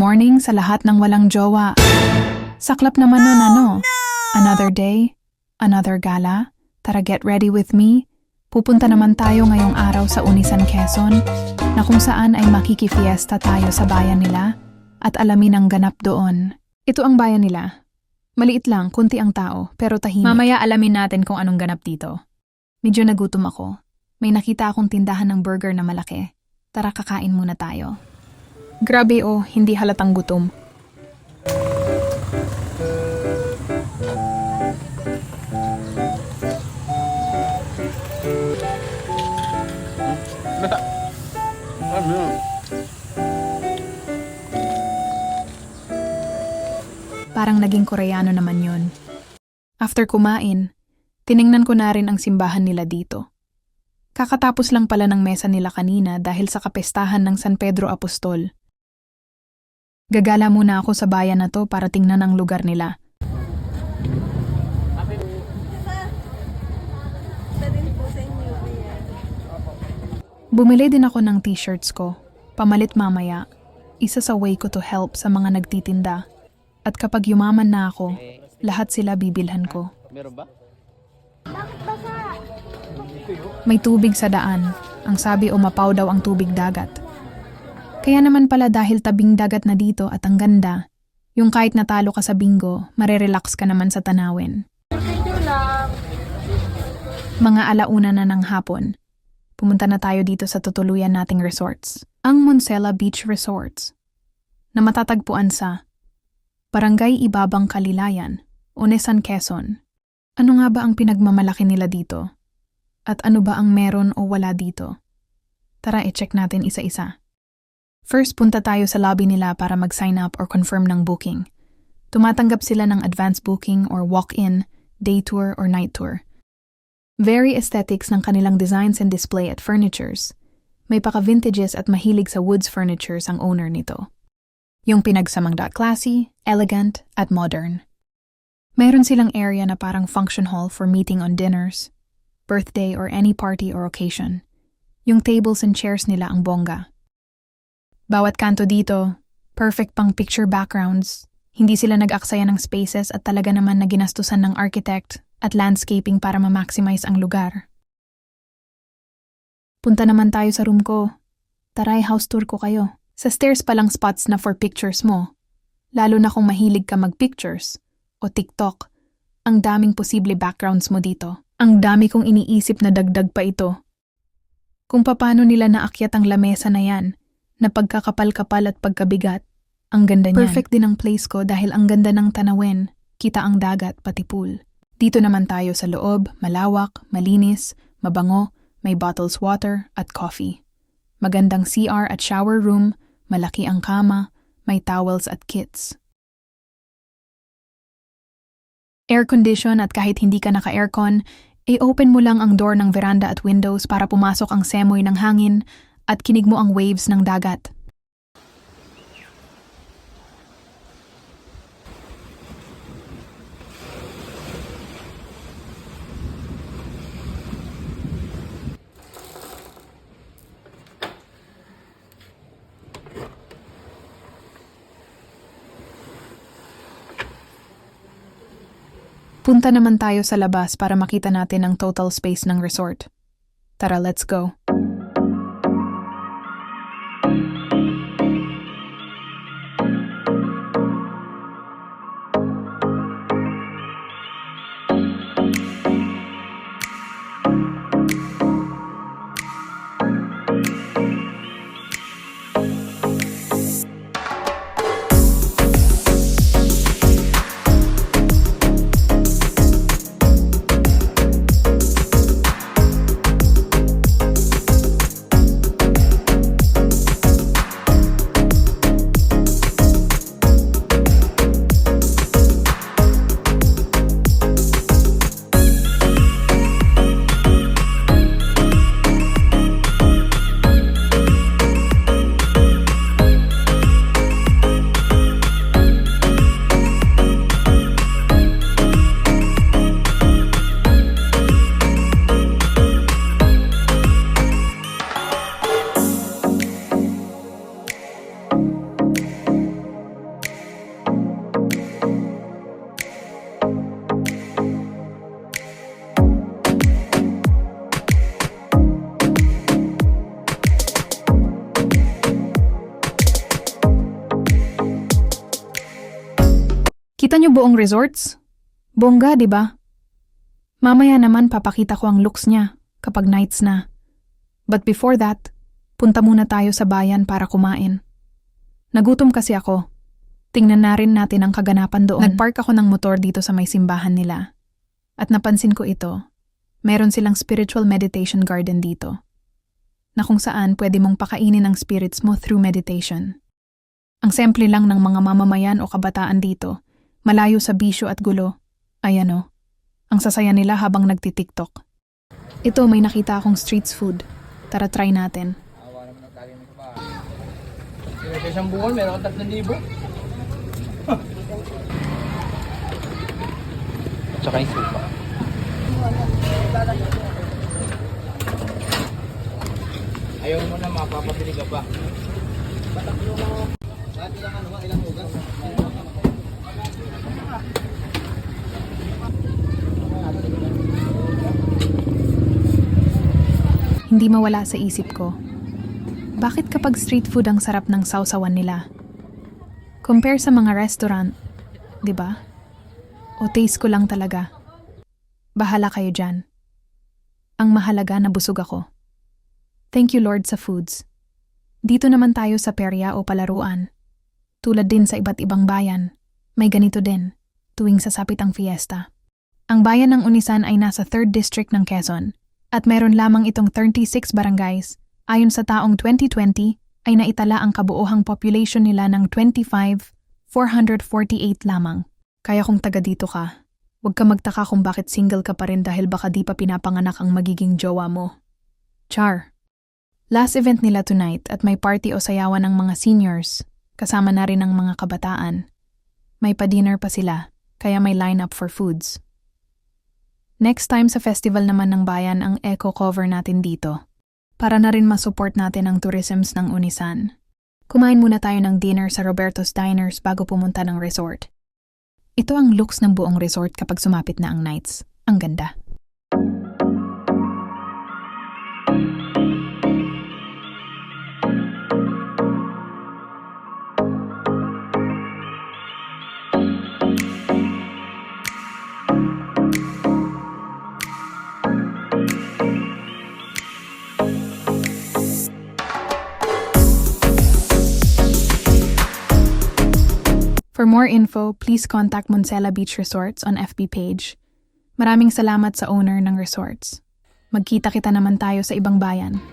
Morning sa lahat ng walang jowa. Saklap naman nun ano? Another day? Another gala? Tara get ready with me? Pupunta naman tayo ngayong araw sa Unisan, Quezon, na kung saan ay makikifiesta tayo sa bayan nila at alamin ang ganap doon. Ito ang bayan nila. Maliit lang, kunti ang tao, pero tahimik. Mamaya alamin natin kung anong ganap dito. Medyo nagutom ako. May nakita akong tindahan ng burger na malaki. Tara kakain muna tayo. Grabe oh, hindi halatang gutom. Parang naging Koreano naman yun. After kumain, tiningnan ko na rin ang simbahan nila dito. Kakatapos lang pala ng mesa nila kanina dahil sa kapestahan ng San Pedro Apostol. Gagala muna ako sa bayan na to para tingnan ang lugar nila. Bumili din ako ng t-shirts ko, pamalit mamaya, isa sa way ko to help sa mga nagtitinda. At kapag yumaman na ako, lahat sila bibilhan ko. Meron ba? May tubig sa daan. Ang sabi umapaw daw ang tubig dagat. Kaya naman pala dahil tabing dagat na dito at ang ganda, yung kahit natalo ka sa bingo, marerelax ka naman sa tanawin. Mga alauna na ng hapon, pumunta na tayo dito sa tutuluyan nating resorts. Ang Monsela Beach Resorts, na matatagpuan sa Barangay Ibabang Kalilayan, Unisan, Quezon. Ano nga ba ang pinagmamalaki nila dito? At ano ba ang meron o wala dito? Tara i-check natin isa-isa. First, punta tayo sa lobby nila para mag-sign up or confirm ng booking. Tumatanggap sila ng advance booking or walk-in, day tour or night tour. Very aesthetics ng kanilang designs and display at furnitures. May paka-vintages at mahilig sa woods furnitures ang owner nito. Yung pinagsamang classy, elegant, at modern. Meron silang area na parang function hall for meeting on dinners, birthday or any party or occasion. Yung tables and chairs nila ang bongga. Bawat kanto dito, perfect pang picture backgrounds. Hindi sila nag-aksaya ng spaces at talaga naman na ginastusan ng architect at landscaping para ma-maximize ang lugar. Punta naman tayo sa room ko. Taray, house tour ko kayo. Sa stairs palang spots na for pictures mo. Lalo na kung mahilig ka mag-pictures o TikTok. Ang daming posible backgrounds mo dito. Ang dami kong iniisip na dagdag pa ito. Kung paano nila naakyat ang lamesa na yan, na pagkakapal-kapal at pagkabigat, ang ganda niyan. Perfect din ang place ko dahil ang ganda ng tanawin, kita ang dagat pati pool. Dito naman tayo sa loob, malawak, malinis, mabango, may bottles water at coffee. Magandang CR at shower room, malaki ang kama, may towels at kits. Air condition at kahit hindi ka naka-aircon, i-open mo lang ang door ng veranda at windows para pumasok ang semoy ng hangin at kinig mo ang waves ng dagat. Punta naman tayo sa labas para makita natin ang total space ng resort. Tara, let's go. Kita niyo buong resorts? Bongga, di ba? Mamaya naman papakita ko ang looks niya kapag nights na. But before that, punta muna tayo sa bayan para kumain. Nagutom kasi ako. Tingnan na rin natin ang kaganapan doon. Nagpark ako ng motor dito sa may simbahan nila. At napansin ko ito. Meron silang spiritual meditation garden dito. Na kung saan pwede mong pakainin ang spirits mo through meditation. Ang simple lang ng mga mamamayan o kabataan dito, malayo sa bisyo at gulo. Ayan o, ang sasaya nila habang nagtitiktok. Ito, may nakita akong street food. Tara, try natin. Awa naman ang tagay mo pa. Sa isang buwan, meron kang 3,000. Tsaka yung supa. Ayaw mo na, mapapabili ka pa. Ilang ugas? Hindi mawala sa isip ko. Bakit kapag street food ang sarap ng sausawan nila? Compare sa mga restaurant, di ba? O taste ko lang talaga. Bahala kayo dyan. Ang mahalaga na busog ako. Thank you Lord sa foods. Dito naman tayo sa perya o palaruan. Tulad din sa iba't ibang bayan, may ganito din, tuwing sasapit ang fiesta. Ang bayan ng Unisan ay nasa 3rd District ng Quezon, at meron lamang itong 36 barangays. Ayon sa taong 2020, ay naitala ang kabuohang population nila ng 25,448 lamang. Kaya kung taga dito ka, huwag ka magtaka kung bakit single ka pa rin dahil baka di pa pinapanganak ang magiging jowa mo. Char! Last event nila tonight at may party o sayawan ng mga seniors, kasama na rin ang mga kabataan. May pa-dinner pa sila, kaya may line-up for foods. Next time sa festival naman ng bayan ang eco-cover natin dito, para na rin masupport natin ang tourisms ng Unisan. Kumain muna tayo ng dinner sa Roberto's Diners bago pumunta ng resort. Ito ang looks ng buong resort kapag sumapit na ang nights. Ang ganda. For more info, please contact Monsela Beach Resorts on FB page. Maraming salamat sa owner ng resorts. Magkita-kita naman tayo sa ibang bayan.